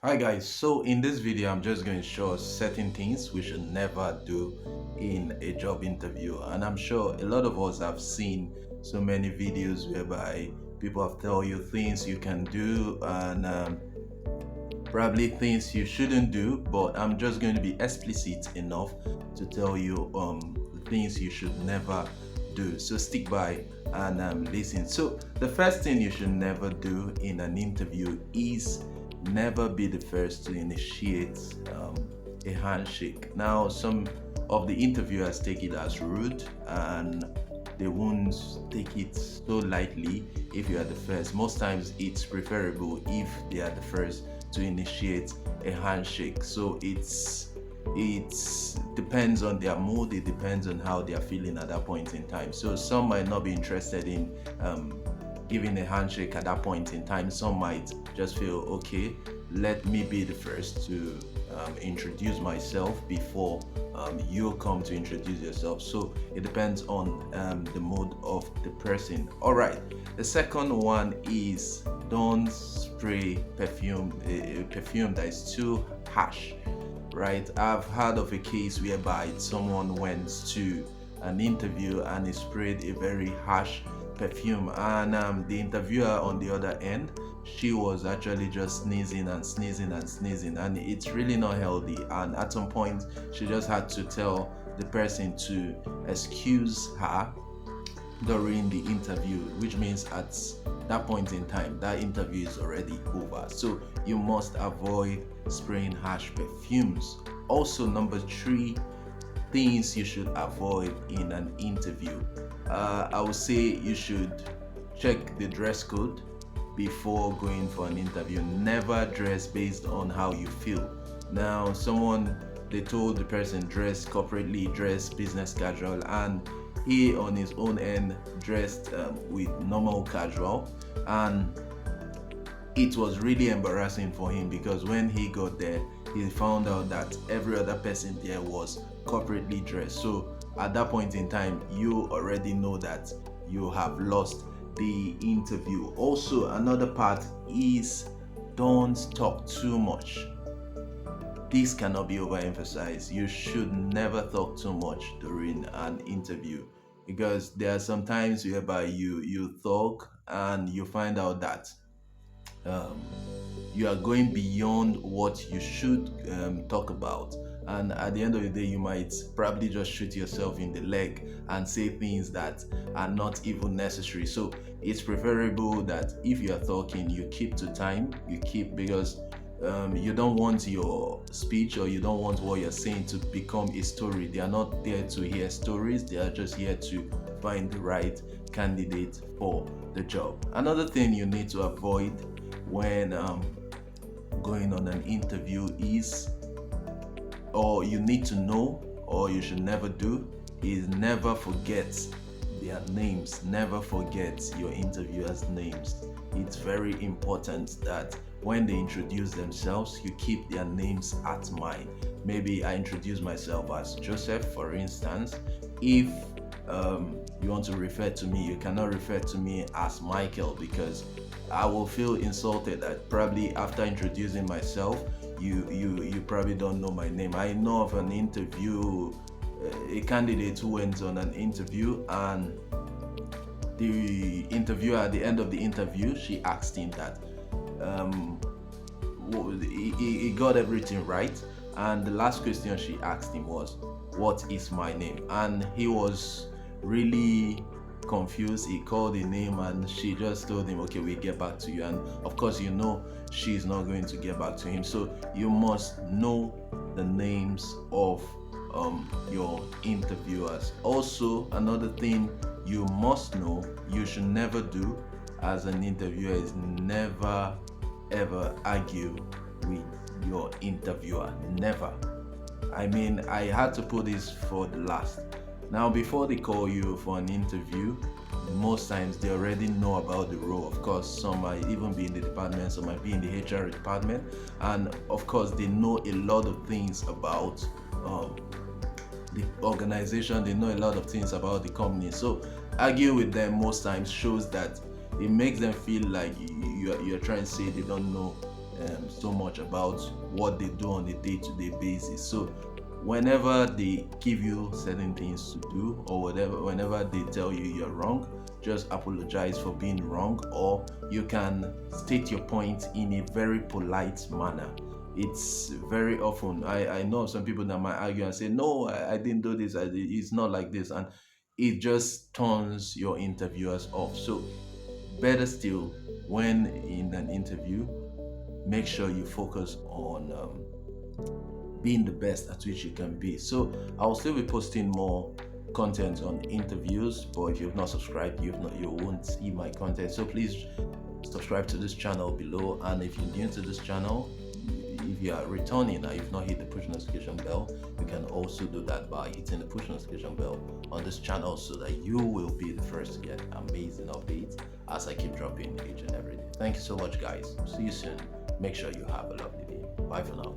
Hi guys, so in this video I'm just going to show us certain things we should never do in a job interview, and I'm sure a lot of us have seen so many videos whereby people have tell you things you can do and probably things you shouldn't do, but I'm just going to be explicit enough to tell you the things you should never do. So stick by and listen. So the first thing you should never do in an interview is never be the first to initiate a handshake. Now, some of the interviewers take it as rude and they won't take it so lightly if you are the first. Most times it's preferable if they are the first to initiate a handshake. So it depends on their mood, it depends on how they are feeling at that point in time. So some might not be interested in giving a handshake at that point in time. Some might just feel, okay, let me be the first to introduce myself before you come to introduce yourself. So it depends on the mood of the person. All right. The second one is don't spray perfume, perfume that is too harsh. Right? I've heard of a case whereby someone went to an interview and he sprayed a very harsh perfume, and the interviewer on the other end, she was actually just sneezing and sneezing and sneezing, and it's really not healthy. And at some point she just had to tell the person to excuse her during the interview, which means at that point in time that interview is already over. So you must avoid spraying harsh perfumes. Also, number three, things you should avoid in an interview. I would say you should check the dress code before going for an interview. Never dress based on how you feel. Now, someone, they told the person dress corporately, dress business casual, and he on his own end dressed with normal casual, and it was really embarrassing for him because when he got there he found out that every other person there was corporately dressed. So at that point in time you already know that you have lost the interview. Also, another part is don't talk too much. This cannot be overemphasized. You should never talk too much during an interview, because there are some times whereby you talk and you find out that um, you are going beyond what you should talk about, and at the end of the day you might probably just shoot yourself in the leg and say things that are not even necessary. So it's preferable that if you are talking, you keep to time, you keep, because you don't want your speech or you don't want what you're saying to become a story. They are not there to hear stories, they are just here to find the right candidate for the job. Another thing you need to avoid when going on an interview is, or you need to know, or you should never do, is never forget their names. Never forget your interviewers' names. It's very important that when they introduce themselves, you keep their names at mind. Maybe I introduce myself as Joseph, for instance. If you want to refer to me, you cannot refer to me as Michael, because I will feel insulted that probably after introducing myself, you probably don't know my name. I know of an interview, a candidate who went on an interview, and the interviewer at the end of the interview, she asked him that he got everything right, and the last question she asked him was, what is my name? And he was really confused. He called the name and she just told him, okay, we'll get back to you. And of course, you know she's not going to get back to him. So you must know the names of your interviewers. Also, another thing you must know, you should never do as an interviewer, is never ever argue with your interviewer. Never. I mean, I had to put this for the last. Now, before they call you for an interview, most times they already know about the role. Of course, some might even be in the department, some might be in the HR department, and of course, they know a lot of things about the organization, they know a lot of things about the company. So, argue with them most times shows that it makes them feel like you're trying to say they don't know so much about what they do on a day-to-day basis. So whenever they give you certain things to do, or whenever they tell you you're wrong, just apologize for being wrong, or you can state your point in a very polite manner. It's very often, I know some people that might argue and say, no, I didn't do this, it's not like this, and it just turns your interviewers off. So better still, when in an interview, make sure you focus on being the best at which you can be. So I'll still be posting more content on interviews, but if you've not subscribed, you won't see my content. So please subscribe to this channel below, and if you're new to this channel, if you are returning and you've not hit the push notification bell, you can also do that by hitting the push notification bell on this channel, so that you will be the first to get amazing updates as I keep dropping each and every day. Thank you so much, guys. See you soon. Make sure you have a lovely day. Bye for now.